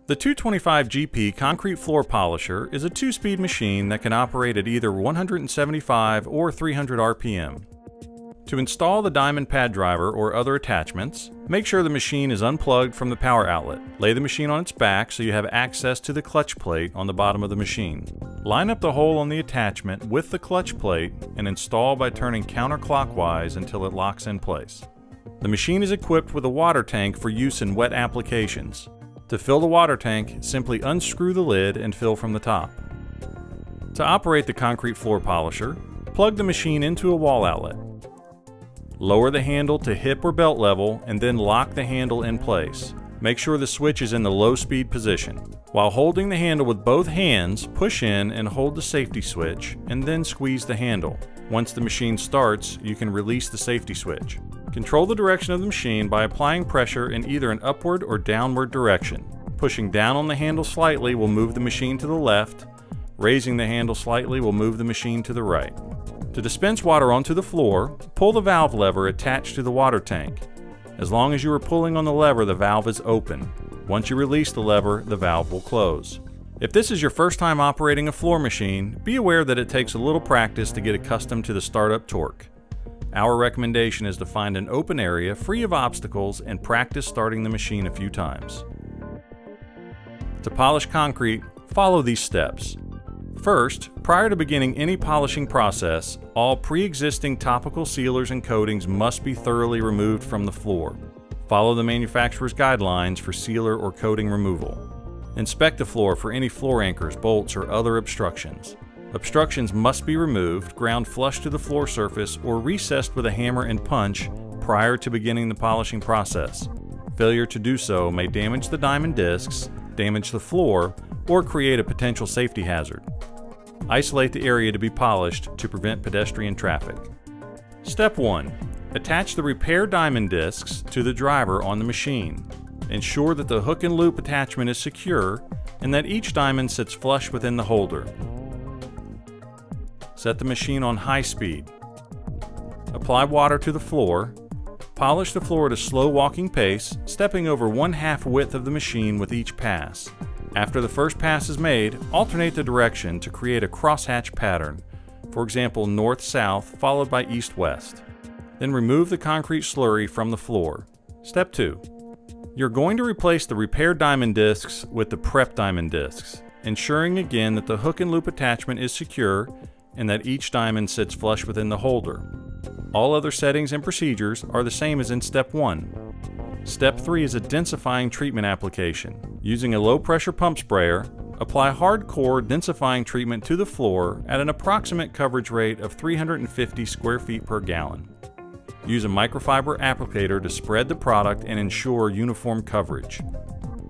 The 225GP concrete floor polisher is a 2-speed machine that can operate at either 175 or 300 RPM. To install the diamond pad driver or other attachments, make sure the machine is unplugged from the power outlet. Lay the machine on its back so you have access to the clutch plate on the bottom of the machine. Line up the hole on the attachment with the clutch plate and install by turning counterclockwise until it locks in place. The machine is equipped with a water tank for use in wet applications. To fill the water tank, simply unscrew the lid and fill from the top. To operate the concrete floor polisher, plug the machine into a wall outlet. Lower the handle to hip or belt level and then lock the handle in place. Make sure the switch is in the low speed position. While holding the handle with both hands, push in and hold the safety switch and then squeeze the handle. Once the machine starts, you can release the safety switch. Control the direction of the machine by applying pressure in either an upward or downward direction. Pushing down on the handle slightly will move the machine to the left. Raising the handle slightly will move the machine to the right. To dispense water onto the floor, pull the valve lever attached to the water tank. As long as you are pulling on the lever, the valve is open. Once you release the lever, the valve will close. If this is your first time operating a floor machine, be aware that it takes a little practice to get accustomed to the startup torque. Our recommendation is to find an open area free of obstacles and practice starting the machine a few times. To polish concrete, follow these steps. First, prior to beginning any polishing process, all pre-existing topical sealers and coatings must be thoroughly removed from the floor. Follow the manufacturer's guidelines for sealer or coating removal. Inspect the floor for any floor anchors, bolts, or other obstructions. Obstructions must be removed, ground flush to the floor surface, or recessed with a hammer and punch prior to beginning the polishing process. Failure to do so may damage the diamond discs, damage the floor, or create a potential safety hazard. Isolate the area to be polished to prevent pedestrian traffic. Step 1. Attach the repair diamond discs to the driver on the machine. Ensure that the hook and loop attachment is secure and that each diamond sits flush within the holder. Set the machine on high speed. Apply water to the floor. Polish the floor at a slow walking pace, stepping over 1/2 width of the machine with each pass. After the first pass is made, alternate the direction to create a crosshatch pattern, for example north-south followed by east-west. Then remove the concrete slurry from the floor. Step 2. You're going to replace the repair diamond discs with the prep diamond discs, ensuring again that the hook and loop attachment is secure and that each diamond sits flush within the holder. All other settings and procedures are the same as in Step 1. Step 3 is a densifying treatment application. Using a low-pressure pump sprayer, apply hardcore densifying treatment to the floor at an approximate coverage rate of 350 square feet per gallon. Use a microfiber applicator to spread the product and ensure uniform coverage.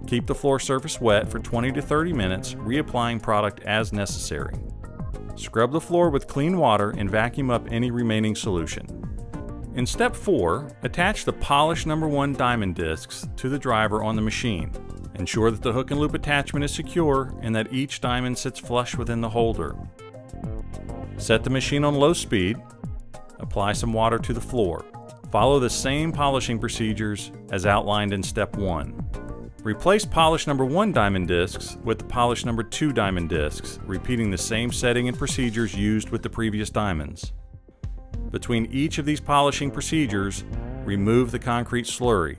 Keep the floor surface wet for 20 to 30 minutes, reapplying product as necessary. Scrub the floor with clean water and vacuum up any remaining solution. In Step 4, attach the polished No. 1 diamond discs to the driver on the machine. Ensure that the hook and loop attachment is secure and that each diamond sits flush within the holder. Set the machine on low speed. Apply some water to the floor. Follow the same polishing procedures as outlined in Step 1. Replace polished No. 1 diamond discs with the polished No. 2 diamond discs, repeating the same setting and procedures used with the previous diamonds. Between each of these polishing procedures, remove the concrete slurry.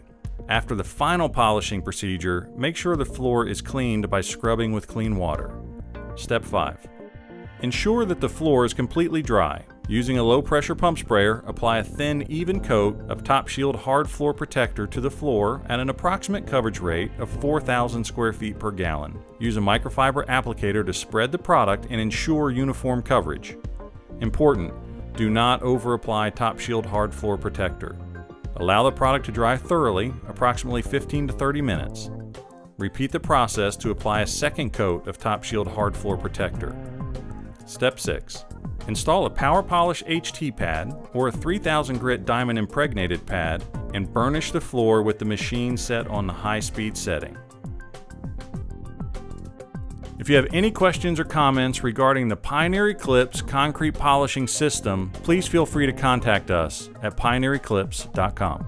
After the final polishing procedure, make sure the floor is cleaned by scrubbing with clean water. Step 5. Ensure that the floor is completely dry. Using a low-pressure pump sprayer, apply a thin, even coat of Top Shield hard floor protector to the floor at an approximate coverage rate of 4,000 square feet per gallon. Use a microfiber applicator to spread the product and ensure uniform coverage. Important: do not over-apply Top Shield hard floor protector. Allow the product to dry thoroughly, approximately 15 to 30 minutes. Repeat the process to apply a second coat of Top Shield hard floor protector. Step 6. Install a Power Polish HT pad or a 3000 grit diamond impregnated pad and burnish the floor with the machine set on the high speed setting. If you have any questions or comments regarding the Pioneer Eclipse concrete polishing system, please feel free to contact us at pioneereclipse.com.